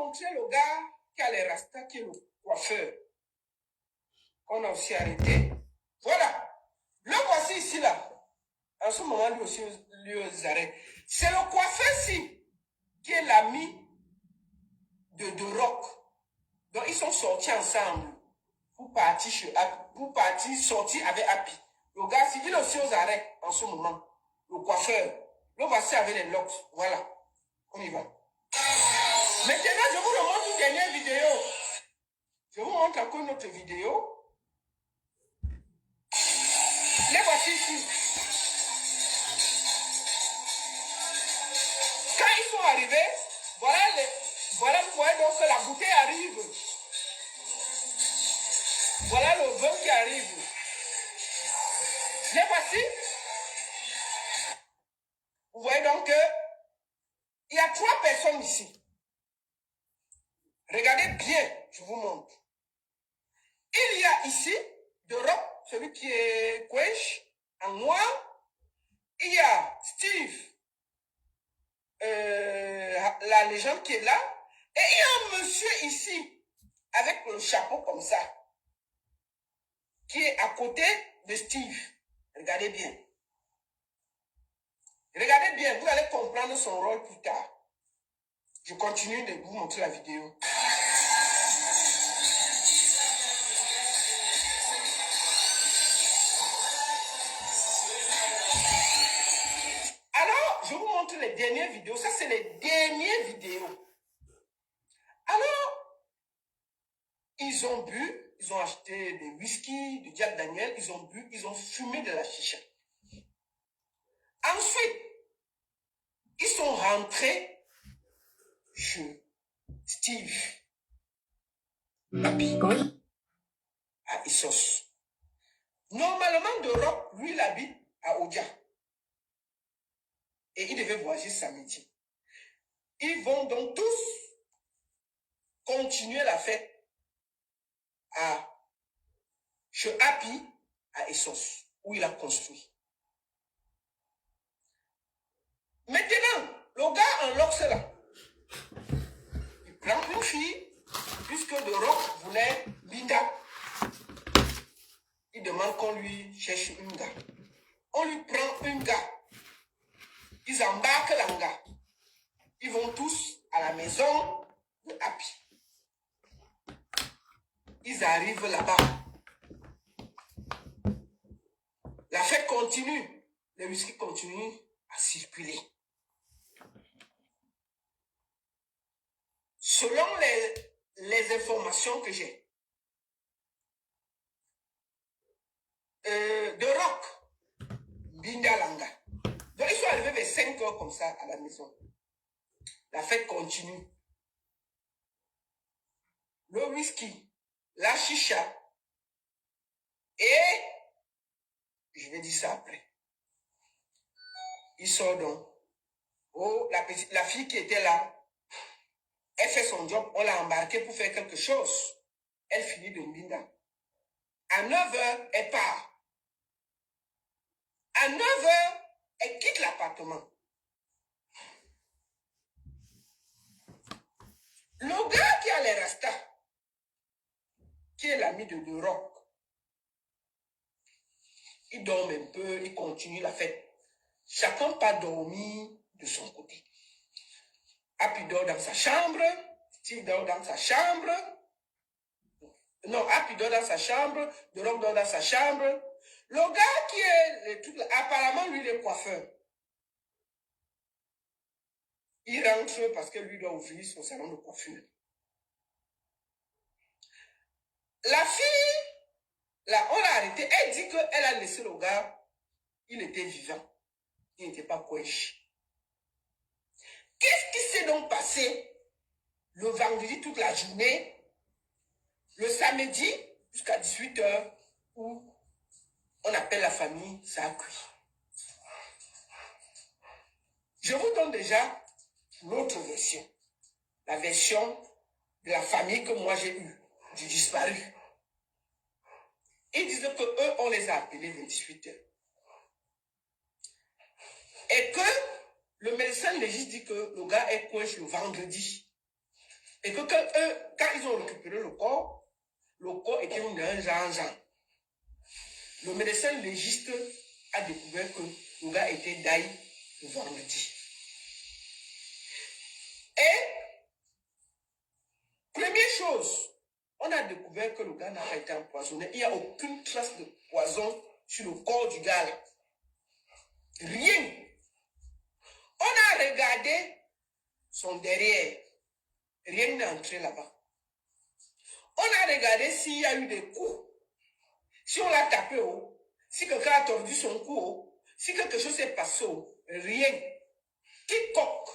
montrer le gars qui a les rastas, qui est le coiffeur. On a aussi arrêté. Voilà. Le voici ici, là. En ce moment, lui aussi, lui aux arrêts. C'est le coiffeur-ci qui est l'ami de Rock. Donc, ils sont sortis ensemble pour partir sortir avec Happy. Le gars, il est aussi aux arrêts en ce moment. Le coiffeur. Le voici avec les locks. Voilà. On y va. Maintenant, je vous remontre une dernière vidéo. Je vous montre encore une autre vidéo. Les voici ici. Quand ils sont arrivés, voilà, vous voyez donc que la bouteille arrive. Voilà le vin qui arrive. Les voici. Vous voyez donc que il y a 3 personnes ici. Regardez bien, je vous montre. Il y a ici, de Rock, celui qui est Quench, en noir. Il y a Steve, la légende qui est là. Et il y a un monsieur ici, avec le chapeau comme ça, qui est à côté de Steve. Regardez bien. Regardez bien, vous allez comprendre son rôle plus tard. Je continue de vous montrer la vidéo. Alors, je vous montre les dernières vidéos. Ça, c'est les dernières vidéos. Alors, ils ont bu, ils ont acheté des whisky, de Jack Daniel, ils ont bu, ils ont fumé de la chicha. Ensuite, ils sont rentrés chez Steve, Papi, à Issos. Normalement, de Rock, lui, il habite à Odia. Et il devait voyager samedi. Ils vont donc tous continuer la fête chez Happy, à Essos, où il a construit. Maintenant, le gars en Lox là, il prend une fille, puisque de Rock voulait Linda. Il demande qu'on lui cherche une gars. On lui prend un gars. Ils embarquent le gars. Ils vont tous à la maison de Happy. Ils arrivent là-bas. La fête continue. Le whisky continue à circuler. Selon les informations que j'ai, de Rock, Binda Langa. Donc ils sont arrivés vers 5 heures comme ça à la maison. La fête continue. Le whisky, la chicha, et je vais dire ça après. Il sort donc. Oh, la fille qui était là, elle fait son job, on l'a embarquée pour faire quelque chose. Elle finit de Mbinda. À 9 heures, elle part. À 9 heures, elle quitte l'appartement. Le gars qui a les rastas, qui est l'ami de Rock, il dort un peu, il continue la fête. Chacun pas dormi de son côté. Happy dort dans sa chambre, Steve dort dans sa chambre. Non, Happy dort dans sa chambre, The Rock dort dans sa chambre. Le gars qui est, apparemment, lui, il est coiffeur. Il rentre parce que lui doit ouvrir son salon de coiffure. La fille, là, on l'a arrêtée. Elle dit qu'elle a laissé le gars, il était vivant. Il n'était pas couché. Qu'est-ce qui s'est donc passé le vendredi toute la journée, le samedi jusqu'à 18 h, où on appelle la famille, ça a cuit. Je vous donne déjà l'autre version. La version de la famille que moi j'ai eue, du disparu. Ils disent que eux, on les a appelés vers 18 h. Et que le médecin légiste dit que le gars est coincé le vendredi. Et que quand ils ont récupéré le corps était un genre. Le médecin légiste a découvert que le gars était daï le vendredi. Et, première chose, on a découvert que le gars n'a pas été empoisonné. Il n'y a aucune trace de poison sur le corps du gars. Là. Rien. On a regardé son derrière. Rien n'est entré là-bas. On a regardé s'il y a eu des coups. Si on l'a tapé, si quelqu'un a tordu son cou, si quelque chose s'est passé, rien. Quiconque,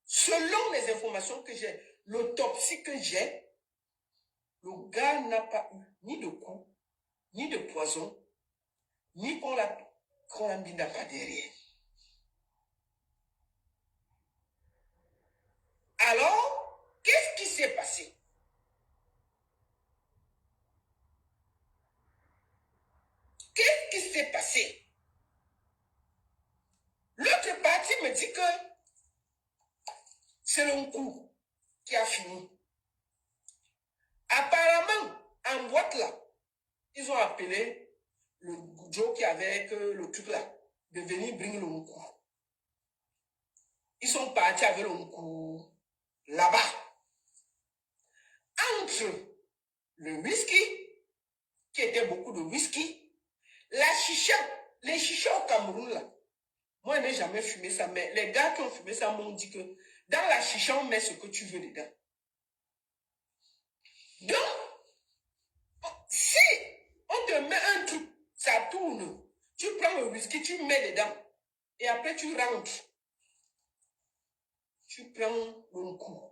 selon les informations que j'ai, l'autopsie que j'ai, le gars n'a pas eu ni de coup, ni de poison, ni qu'on l'a mis n'a pas derrière. Alors, qu'est-ce qui s'est passé? Qu'est-ce qui s'est passé? L'autre partie me dit que c'est le coup qui a fini. Apparemment, en boîte là, ils ont appelé le Joe qui avait le truc là, de venir bring le coup. Ils sont partis avec le coup là-bas. Entre le whisky, qui était beaucoup de whisky, la chicha, les chichas au Cameroun là. Moi, je n'ai jamais fumé ça, mais les gars qui ont fumé ça m'ont dit que dans la chicha, on met ce que tu veux dedans. Donc, si on te met un truc, ça tourne, tu prends le whisky, tu mets dedans, et après tu rentres, tu prends le coup.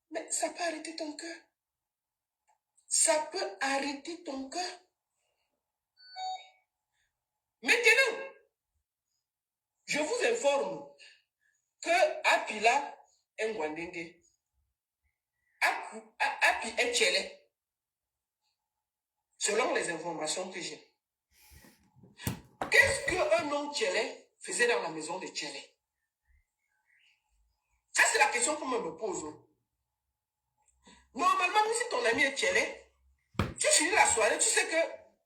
Mais ça peut arrêter ton cœur. Ça peut arrêter ton cœur. Maintenant, je vous informe que Apila Ngwandenge, Api est Tchélé, selon les informations que j'ai. Qu'est-ce qu'un nom Tchélé faisait dans la maison de Tchélé? Ça, c'est la question qu'on me pose. Normalement, si ton ami est Tchélé, tu finis la soirée, tu sais que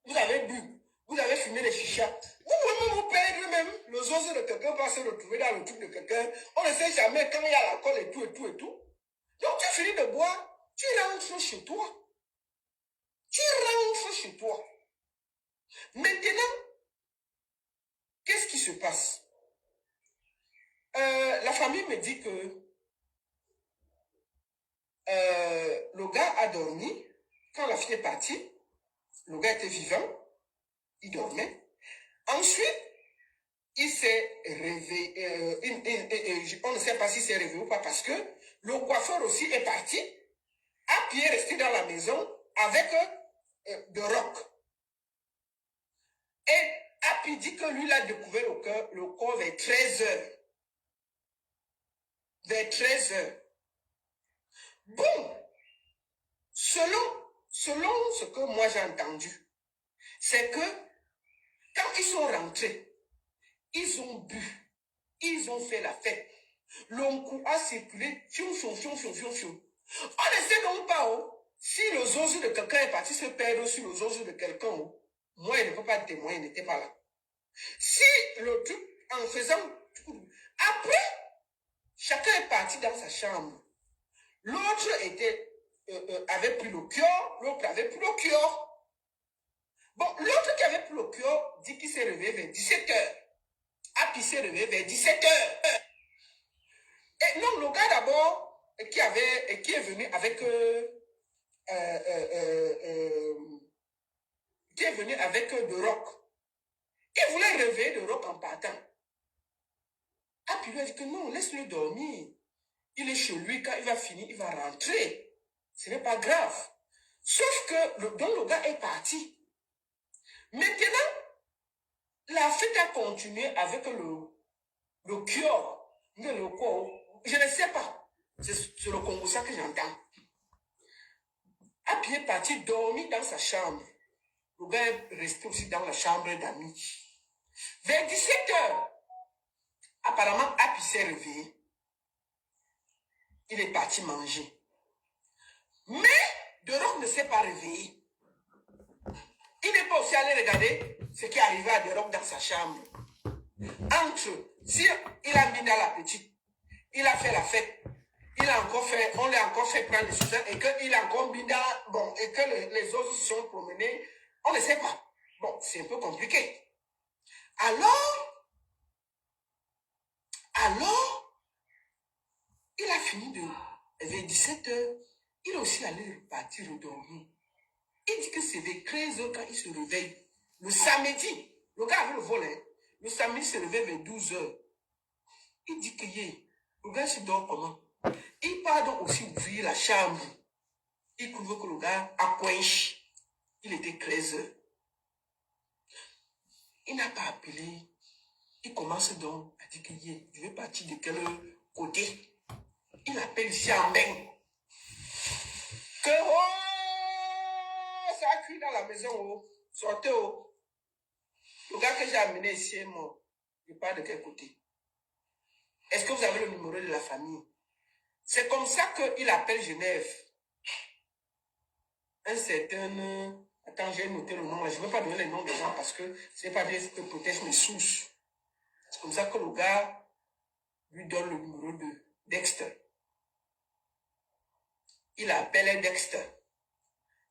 vous avez bu, vous avez fumé les chichas. Vous pouvez même vous perdre même. Le zozo de quelqu'un va se retrouver dans le truc de quelqu'un. On ne sait jamais quand il y a l'alcool et tout et tout et tout. Donc tu finis de boire, tu rentres chez toi. Tu rentres chez toi. Maintenant, qu'est-ce qui se passe? La famille me dit que le gars a dormi. Quand la fille est partie, le gars était vivant. Il dormait. Ensuite, il s'est réveillé. On ne sait pas s'il s'est réveillé ou pas parce que le coiffeur aussi est parti. Api est resté dans la maison avec de rock. Et Api dit que lui, il a découvert le corps vers 13 heures. Vers 13 heures. Bon, selon ce que moi j'ai entendu, c'est que quand ils sont rentrés, ils ont bu, ils ont fait la fête. L'oncle a circulé, fion, fion, fion, fion, fion, fion. On ne sait donc pas si le zozo de quelqu'un est parti se perdre sur le zozo de quelqu'un. Moi, il ne peut pas témoigner, il n'était pas là. Si le truc, en faisant... Après, chacun est parti dans sa chambre. L'autre avait pris le cœur, l'autre avait pris le cœur. Bon, l'autre qui avait pris le cœur dit qu'il s'est réveillé vers 17h. Api s'est réveillé vers 17h. Et non, le gars d'abord, qui est venu avec... qui est venu avec de rock. Il voulait réveiller de rock en partant. Api lui a dit que non, laisse-le dormir. Il est chez lui, quand il va finir, il va rentrer. Ce n'est pas grave. Sauf que le gars est parti. Maintenant, la fête a continué avec le cœur. Je ne sais pas. C'est le Congo ça que j'entends. Api est parti dormir dans sa chambre. Le gars est resté aussi dans la chambre d'amis. Vers 17h, apparemment, Api s'est réveillé. Il est parti manger. Mais Deroc ne s'est pas réveillé. Il n'est pas aussi allé regarder ce qui arrivait à Deroc dans sa chambre. Si il a mis dans la petite, il a fait la fête, il a encore fait, on l'a encore fait prendre les sous et qu'il a encore mis dans, bon, et que les autres se sont promenés, on ne sait pas. Bon, c'est un peu compliqué. Alors, il a fini vers 17 h, il est aussi allé partir dormir. Il dit que c'est vers 13 h quand il se réveille. Le samedi, le gars avait le volet. Le samedi, il se réveille vers 12 h. Il dit que le gars se dort comment? Il part donc aussi ouvrir la chambre. Il trouve que le gars a coinché. Il était 13 h. Il n'a pas appelé. Il commence donc à dire que je vais partir de quel côté. Il appelle ici en main. Que ça a cuit dans la maison. Oh. Sortez. Oh. Le gars que j'ai amené ici est mort. Il part de quel côté? Est-ce que vous avez le numéro de la famille? C'est comme ça qu'il appelle Genève. Un certain... Attends, j'ai noté le nom. Je ne veux pas donner les noms des gens parce que ce n'est pas des que protège mes sources. C'est comme ça que le gars lui donne le numéro de Dexter. Il appelle Dexter.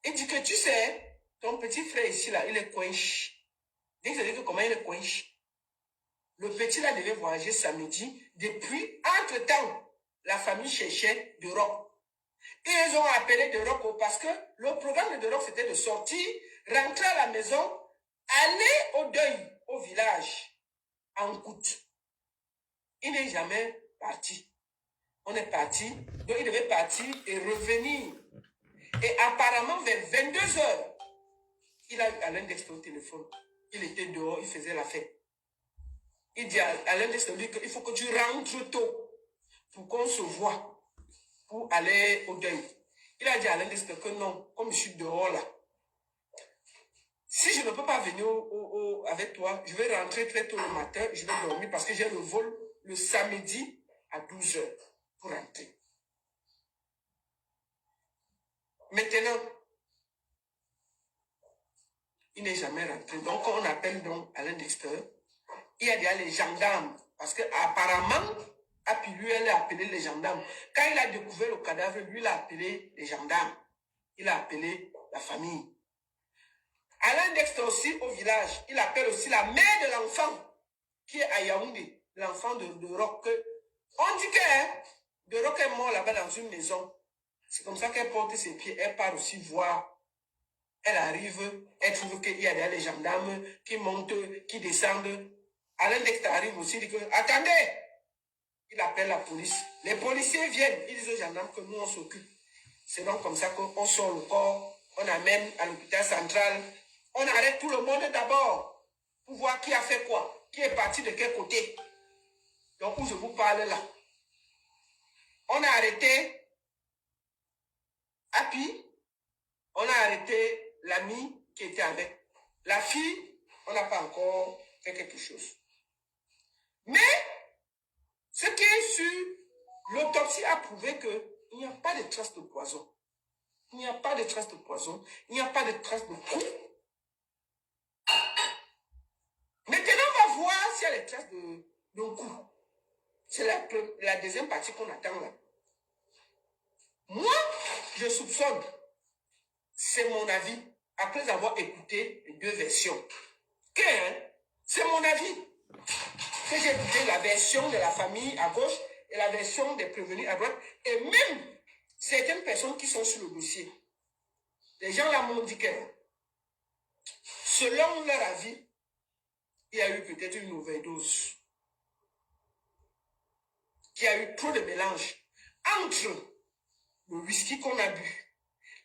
Il dit que tu sais, ton petit frère ici, là, il est coinché. Dexter dit que comment il est coinché? Le petit là devait voyager samedi. Depuis, entre-temps, la famille cherchait Deroc. Et ils ont appelé Deroc parce que le programme de Deroc, c'était de sortir, rentrer à la maison, aller au deuil, au village, en Coute. Il n'est jamais parti. On est parti, donc il devait partir et revenir. Et apparemment, vers 22 h, il a eu Alain Dexter au téléphone. Il était dehors, il faisait la fête. Il dit à Alain Dexter qu'il faut que tu rentres tôt pour qu'on se voit, pour aller au deuil. Il a dit à Alain Dexter que non, comme je suis dehors là, si je ne peux pas venir avec toi, je vais rentrer très tôt le matin, je vais dormir parce que j'ai le vol le samedi à 12 h pour rentrer. Maintenant, il n'est jamais rentré. Donc, on appelle donc Alain Dexter. Il y a déjà les gendarmes. Parce qu'apparemment, lui, elle a appelé les gendarmes. Quand il a découvert le cadavre, lui, il a appelé les gendarmes. Il a appelé la famille. Alain Dexter aussi, au village, il appelle aussi la mère de l'enfant, qui est à Yaoundé, l'enfant de Rock. On dit que Rock est mort là-bas dans une maison. C'est comme ça qu'elle porte ses pieds. Elle part aussi voir. Elle arrive, elle trouve qu'il y a des gendarmes qui montent, qui descendent. Alain Dexter arrive aussi, il dit que, attendez! Il appelle la police. Les policiers viennent, ils disent aux gendarmes que nous, on s'occupe. C'est donc comme ça qu'on sort le corps, on amène à l'hôpital central, on arrête tout le monde d'abord pour voir qui a fait quoi, qui est parti de quel côté. Donc, où je vous parle là. On a arrêté Happy, on a arrêté l'ami qui était avec. La fille, on n'a pas encore fait quelque chose. Mais, ce qui est sûr, l'autopsie a prouvé qu'il n'y a pas de traces de poison. Il n'y a pas de traces de poison. Il n'y a pas de traces de coup. Maintenant, on va voir s'il y a les traces d'un coup. C'est la deuxième partie qu'on attend là. Moi, je soupçonne, c'est mon avis, après avoir écouté les deux versions. C'est mon avis. Que j'ai écouté la version de la famille à gauche et la version des prévenus à droite. Et même certaines personnes qui sont sur le dossier. Les gens là m'ont dit que, selon leur avis, il y a eu peut-être une overdose. Qu'il y a eu trop de mélange entre le whisky qu'on a bu,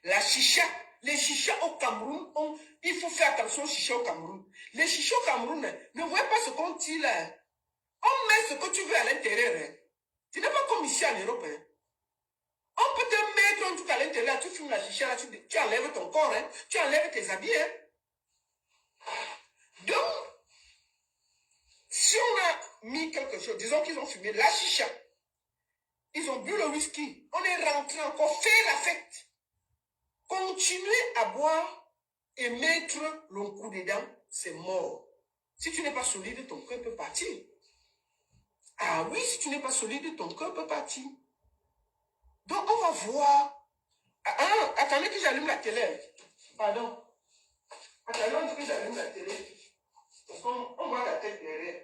la chicha. Les chichas au Cameroun, il faut faire attention aux chichas au Cameroun. Les chichas au Cameroun, ne voyez pas ce qu'on tire là. On met ce que tu veux à l'intérieur. Hein. Tu n'es pas comme ici en Europe. Hein. On peut te mettre un truc à l'intérieur, tu fumes la chicha, là, tu enlèves ton corps, hein. Tu enlèves tes habits. Hein. Donc, si on a mis quelque chose, disons qu'ils ont fumé la chicha, Ils ont bu le whisky. On est rentré encore, faire la fête. Continuer à boire et mettre le coup dedans, c'est mort. Si tu n'es pas solide, ton cœur peut partir. Ah oui, si tu n'es pas solide, ton cœur peut partir. Donc, on va voir. Ah, attendez que j'allume la télé. Pardon. Attendez que j'allume la télé. Parce qu'on voit la tête derrière.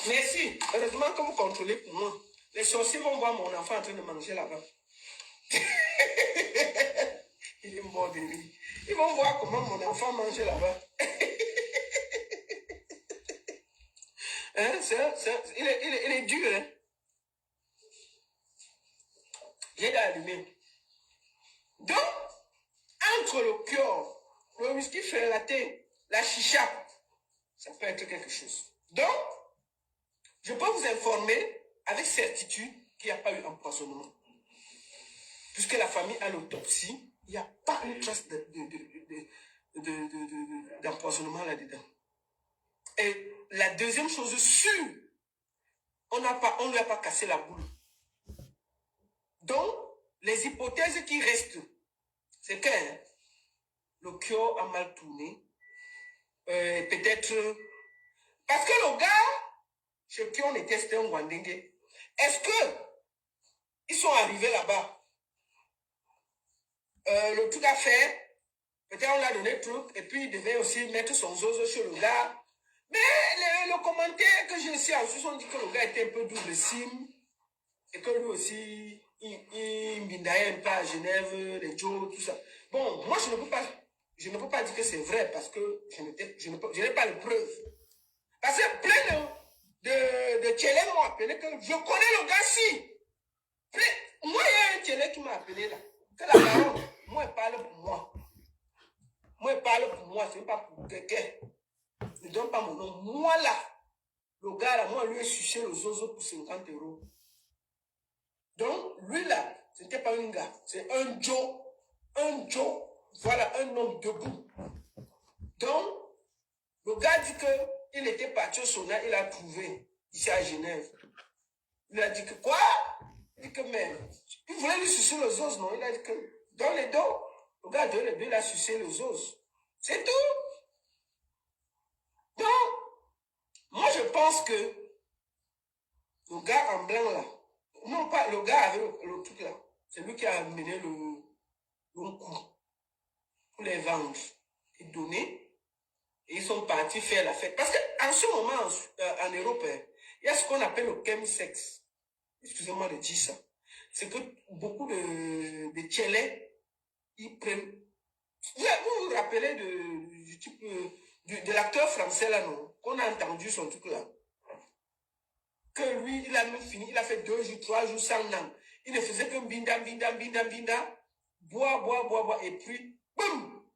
Merci. Heureusement que vous contrôlez pour moi. Les sorciers vont voir mon enfant en train de manger là-bas. Il est mort de rire. Ils vont voir comment mon enfant mange là-bas. Hein, il est dur, hein. J'ai allumé. Donc, entre le cœur, le whisky frelaté, la chicha, ça peut être quelque chose. Donc, je peux vous informer avec certitude qu'il n'y a pas eu empoisonnement. Puisque la famille a l'autopsie, il n'y a pas une trace d'empoisonnement là-dedans. Et la deuxième chose sûre, on ne lui a pas cassé la boule. Donc, les hypothèses qui restent, c'est que le cœur a mal tourné. Peut-être... Parce que le gars, chez qui on était, c'était un Wandengue. Est-ce que ils sont arrivés là-bas? Le truc à faire, peut-être on l'a donné le truc, et puis il devait aussi mettre son zozo sur le gars. Mais le commentaire que j'ai aussi ensuite, on dit que le gars était un peu double sim, et que lui aussi, il m'indaillait un peu à Genève, les Joe, tout ça. Bon, moi je ne peux pas dire que c'est vrai, parce que je n'ai pas de preuves. Parce que plein de télé m'ont appelé, que je connais le gars si. Moi, il y a un télé qui m'a appelé là. Que la parole, moi, elle parle pour moi. Moi, elle parle pour moi, ce n'est pas pour quelqu'un. Ne donne pas mon nom. Moi, là, le gars, là, moi, lui, ai sucé le zozo pour 50 €. Donc, lui, là, ce n'était pas un gars. C'est un Joe. Un Joe. Voilà, un homme debout. Donc, le gars dit qu'il était parti au sauna, il a trouvé, ici à Genève. Il a dit que, quoi? Il dit que, mais, il voulait lui sucer les os, non? Il a dit que, dans les dos, le gars de les deux, il a sucé les os. C'est tout. Donc, moi, je pense que le gars en blanc, là, non pas le gars avec le truc, là, c'est lui qui a amené le coup pour les vendre et donner. Et ils sont partis faire la fête. Parce qu'en ce moment, en Europe, il y a ce qu'on appelle le chemsex. Excusez-moi de dire ça. C'est que beaucoup de tchélés, ils prennent... Vous vous rappelez du type de l'acteur français là, non? Qu'on a entendu son truc là. Que lui, il a même fini, il a fait 2 jours, 3 jours sans langue. Il ne faisait que binda, boire, et puis, boum!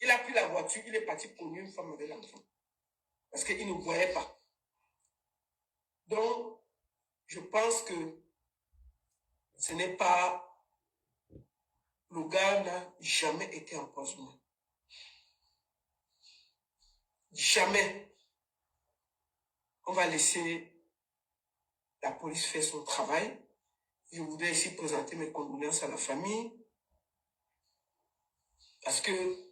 Il a pris la voiture, il est parti pour une femme avec l'enfant. Parce qu'il ne voyait pas. Donc, je pense que ce n'est pas... Le gars n'a jamais été empoisonné. Jamais. On va laisser la police faire son travail. Je voudrais ici présenter mes condoléances à la famille. Parce que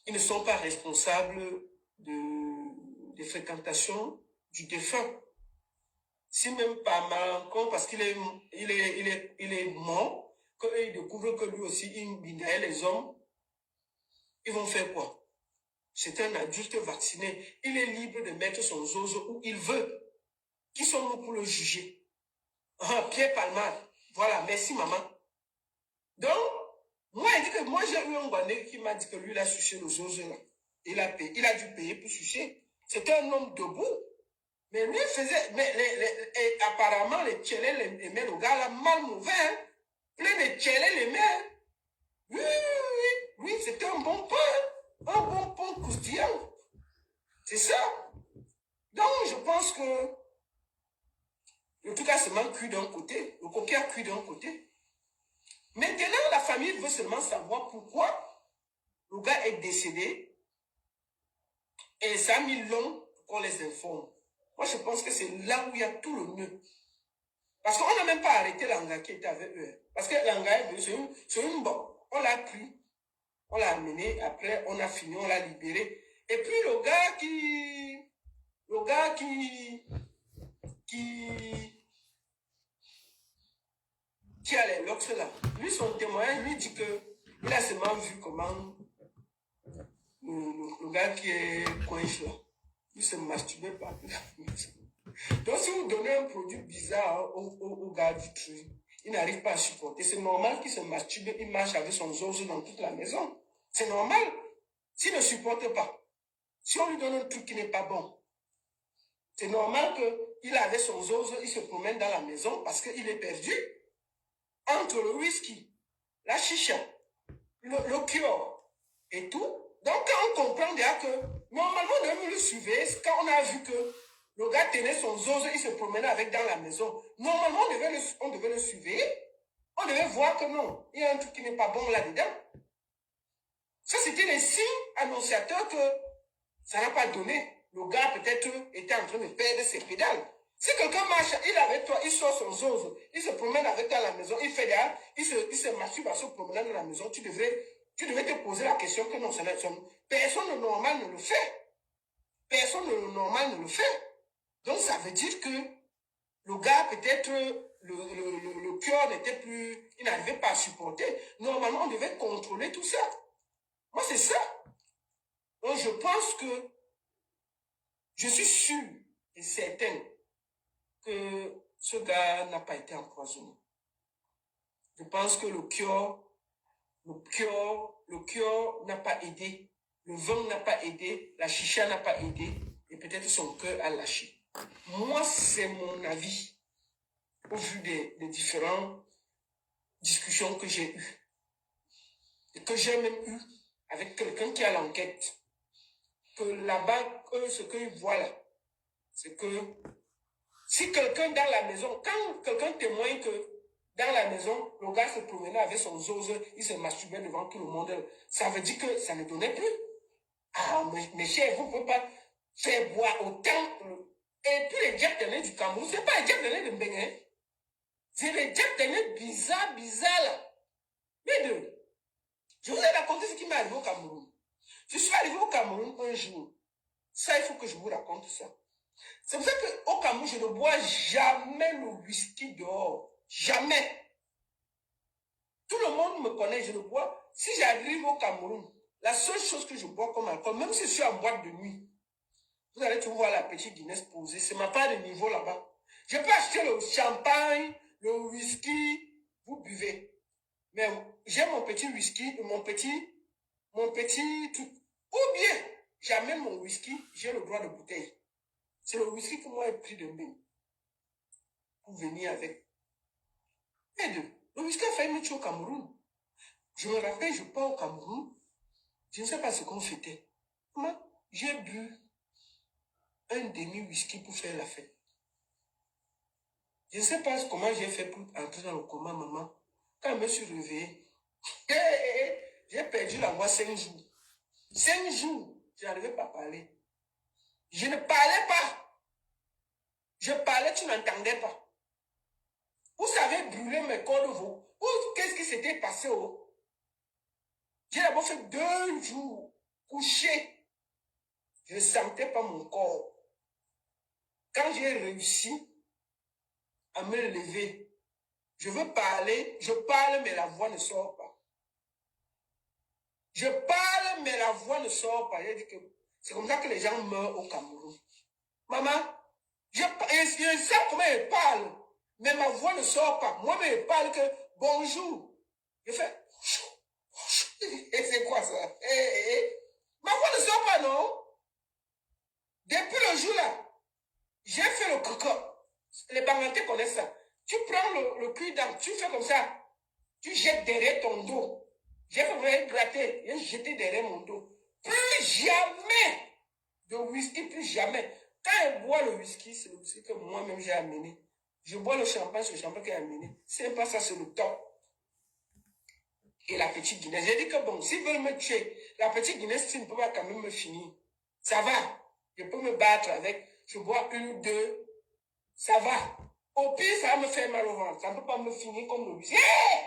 ils ne sont pas responsables des fréquentations du défunt. Si même pas mal, parce qu'il est mort, qu'ils découvrent que lui aussi, il bidait les hommes, ils vont faire quoi? C'est un adulte vacciné. Il est libre de mettre son zozo où il veut. Qui sommes-nous pour le juger? Pierre Palmade. Voilà, merci maman. Donc, moi, j'ai eu un Rwandais qui m'a dit que lui, il a sucé le zozo là. Il a dû payer pour sucer. C'était un homme debout. Mais lui faisait, et apparemment, les tchélés aimaient le gars là, mal mauvais, hein. Plein de tchélés l'aimaient. Oui, c'était un bon pain. Un bon pain croustillant. C'est ça. Donc, je pense que, en tout cas, c'est seulement cuit d'un côté. Le coquet a cuit d'un côté. Maintenant, la famille veut seulement savoir pourquoi le gars est décédé. Et ça a mis long pour qu'on les informe. Moi, je pense que c'est là où il y a tout le nœud. Parce qu'on n'a même pas arrêté Langa qui était avec eux. Parce que Langa, c'est une bombe. On l'a pris, on l'a amené, après on a fini, on l'a libéré. Et puis le gars qui a les locks là, lui, son témoin, lui dit que il a seulement vu comment le gars qui est coince là, il se masturbait partout dans la maison. Donc, si vous donnez un produit bizarre au gars du truc, il n'arrive pas à supporter. C'est normal qu'il se masturbe, il marche avec son zozo dans toute la maison. C'est normal. S'il ne supporte pas, si on lui donne un truc qui n'est pas bon, c'est normal qu'il avait son zozo, il se promène dans la maison parce qu'il est perdu. Entre le whisky, la chicha, le cure et tout. Donc, quand on comprend déjà que, normalement, on devait le suivre, quand on a vu que le gars tenait son zozo, il se promenait avec dans la maison. Normalement, on devait le suivre. On devait voir que non, il y a un truc qui n'est pas bon là-dedans. Ça, c'était les signes annonciateurs que ça n'a pas donné. Le gars, peut-être, était en train de perdre ses pédales. Si quelqu'un marche, il est avec toi, il sort son zozo, il se promène avec toi à la maison, il fait là, il se masturbe à se promener dans la maison, tu devais te poser la question que non, personne de normal ne le fait. Personne de normal ne le fait. Donc, ça veut dire que le gars, peut-être, le cœur n'était plus, il n'arrivait pas à supporter. Normalement, on devait contrôler tout ça. Moi, c'est ça. Donc, je pense que, je suis sûr et certain que ce gars n'a pas été empoisonné. Je pense que le cœur n'a pas aidé. Le vin n'a pas aidé. La chicha n'a pas aidé. Et peut-être son cœur a lâché. Moi, c'est mon avis. Au vu des différentes discussions que j'ai eues. Et que j'ai même eues avec quelqu'un qui a l'enquête. Que là-bas, ce qu'ils voient là, c'est que si quelqu'un dans la maison, quand quelqu'un témoigne que dans la maison, le gars se promenait avec son zozo, il se masturbait devant tout le monde, ça veut dire que ça ne donnait plus. Ah, mes chers, vous ne pouvez pas faire boire autant. Et puis les Jack Daniel du Cameroun, ce n'est pas les Jack Daniel de Bénin. C'est les Jack Daniel bizarres là. Mais je vous ai raconté ce qui m'est arrivé au Cameroun. Je suis arrivé au Cameroun un jour. Ça, il faut que je vous raconte ça. C'est pour ça qu'au Cameroun, je ne bois jamais le whisky dehors. Jamais. Tout le monde me connaît, je ne bois. Si j'arrive au Cameroun, la seule chose que je bois comme alcool, même si je suis en boîte de nuit, vous allez toujours voir la petite Guinness posée. C'est ma part de niveau là-bas. Je peux acheter le champagne, le whisky, vous buvez. Mais j'ai mon petit whisky, mon petit truc. Ou bien, j'amène mon whisky, j'ai le droit de bouteille. C'est le whisky que moi j'ai pris de main. Pour venir avec. Et le whisky a failli me tuer au Cameroun. Je me rappelle, je pars au Cameroun. Je ne sais pas ce qu'on fêtait. Moi, j'ai bu un demi-whisky pour faire la fête. Je ne sais pas comment j'ai fait pour entrer dans le coma, maman. Quand je me suis réveillé, j'ai perdu la voix 5 jours. 5 jours, je n'arrivais pas à parler. Je ne parlais pas. Je parlais, tu n'entendais pas. Vous savez brûler mes cordes, vous. Qu'est-ce qui s'était passé, oh? J'ai d'abord fait 2 jours couché. Je ne sentais pas mon corps. Quand j'ai réussi à me lever, je veux parler, je parle, mais la voix ne sort pas. Je parle, mais la voix ne sort pas. C'est comme ça que les gens meurent au Cameroun. Maman, je sais comment elle parle, mais ma voix ne sort pas. Moi-même, je parle que bonjour. Je fais bonjour. Et c'est quoi ça? Ma voix ne sort pas, non? Depuis le jour là, j'ai fait le coco. Les Bangladesh connaissent ça. Tu prends le cul-dent, tu fais comme ça. Tu jettes derrière ton dos. J'ai fait gratter, j'ai jeté derrière mon dos. Plus jamais de whisky, plus jamais. Quand elle boit le whisky, c'est le whisky que moi-même j'ai amené. Je bois le champagne, c'est le champagne qu'elle a amené. C'est pas ça, c'est le top. Et la petite Guinness. J'ai dit que bon, s'ils veulent me tuer, la petite Guinness, tu ne peux pas quand même me finir. Ça va. Je peux me battre avec. je bois une ou deux, ça va. Au pire, ça va me faire mal au ventre. Ça ne peut pas me finir comme le hey!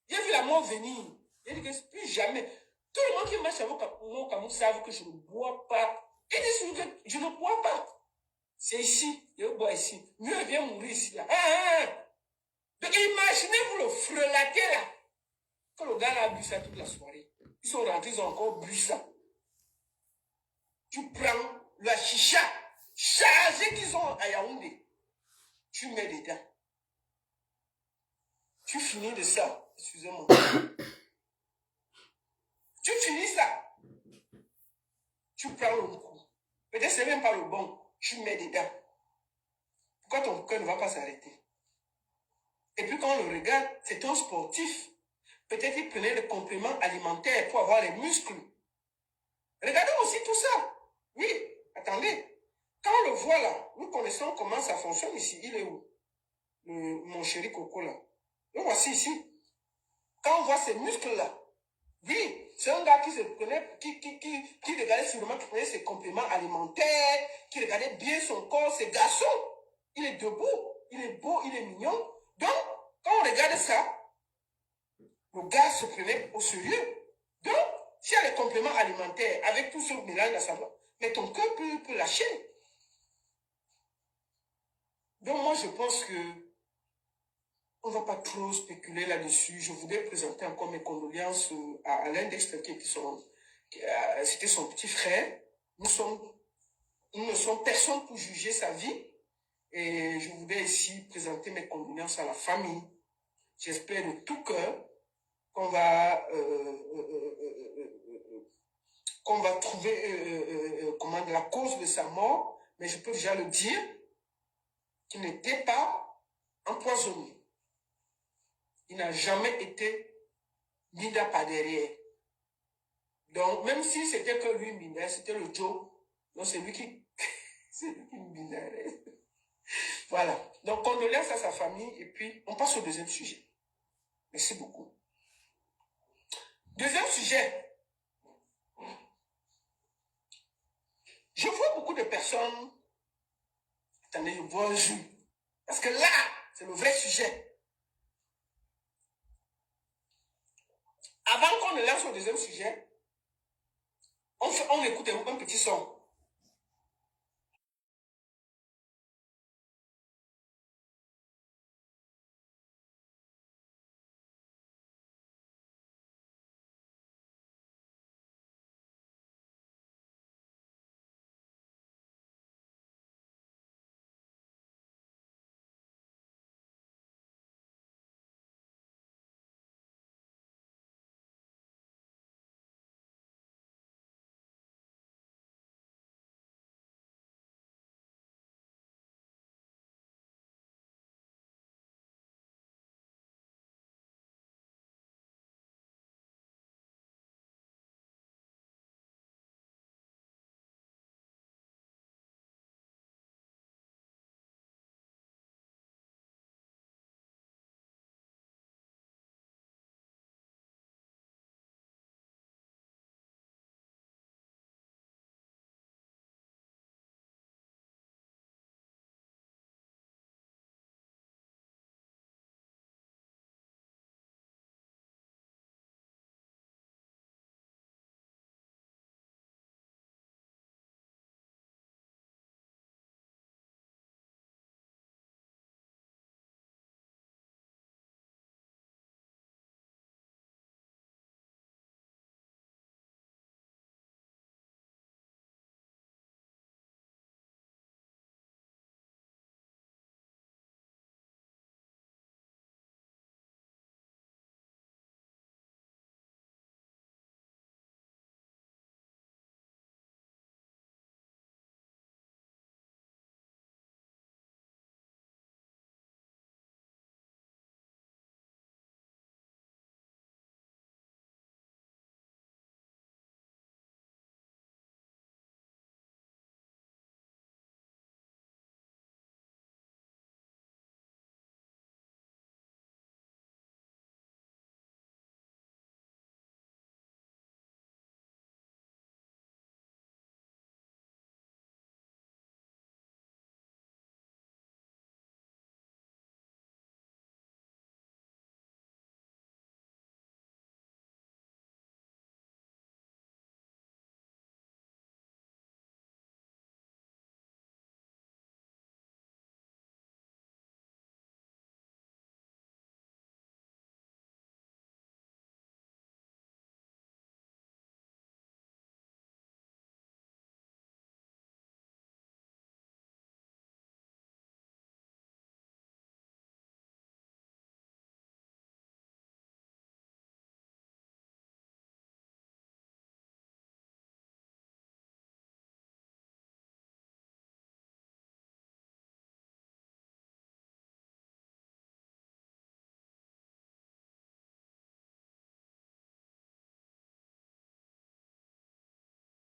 J'ai vu la mort venir. J'ai dit que plus jamais. Tout le monde qui marche avec mon Cameroun savent que je ne bois pas. Ils disent que je ne bois pas. C'est ici. Je bois ici. Mieux vient mourir ici. Là. Donc imaginez-vous le frelaté là. Quand le gars a bu ça toute la soirée. Ils sont rentrés, ils ont encore bu ça. Tu prends la chicha chargée qu'ils ont à Yaoundé. Tu mets dedans. Tu finis de ça. Excusez-moi. Tu finis ça. Tu prends le coup. Peut-être c'est même pas le bon. Tu mets dedans. Pourquoi ton cœur ne va pas s'arrêter? Et puis quand on le regarde, c'est un sportif. Peut-être il prenait des compléments alimentaires pour avoir les muscles. Regardez aussi tout ça. Oui, attendez. Quand on le voit là, nous connaissons comment ça fonctionne ici. Il est où? Mon chéri Coco là. Le voici ici. Quand on voit ces muscles là, oui, c'est un gars qui se prenait, qui regardait sûrement, qui prenait ses compléments alimentaires, qui regardait bien son corps, ses garçons. Il est debout, il est beau, il est mignon. Donc, quand on regarde ça, le gars se prenait au sérieux. Donc, s'il y a les compléments alimentaires, avec tout ce mélange à savoir, mais ton cœur peut lâcher. Donc, moi, je pense que on ne va pas trop spéculer là-dessus. Je voudrais présenter encore mes condoléances à l'index qui c'était son petit frère. Nous ne sommes personne pour juger sa vie. Et je voudrais ici présenter mes condoléances à la famille. J'espère de tout cœur qu'on va trouver comment la cause de sa mort. Mais je peux déjà le dire qu'il n'était pas empoisonné. Il n'a jamais été mis par derrière. Donc, même si c'était que lui minait, c'était le Joe. Donc, c'est lui qui minait. Voilà. Donc, condoléances à sa famille. Et puis, on passe au deuxième sujet. Merci beaucoup. Deuxième sujet. Je vois beaucoup de personnes. Attendez, je vois un jus. Parce que là, c'est le vrai sujet. Avant qu'on ne lance au deuxième sujet, on écoute un petit son.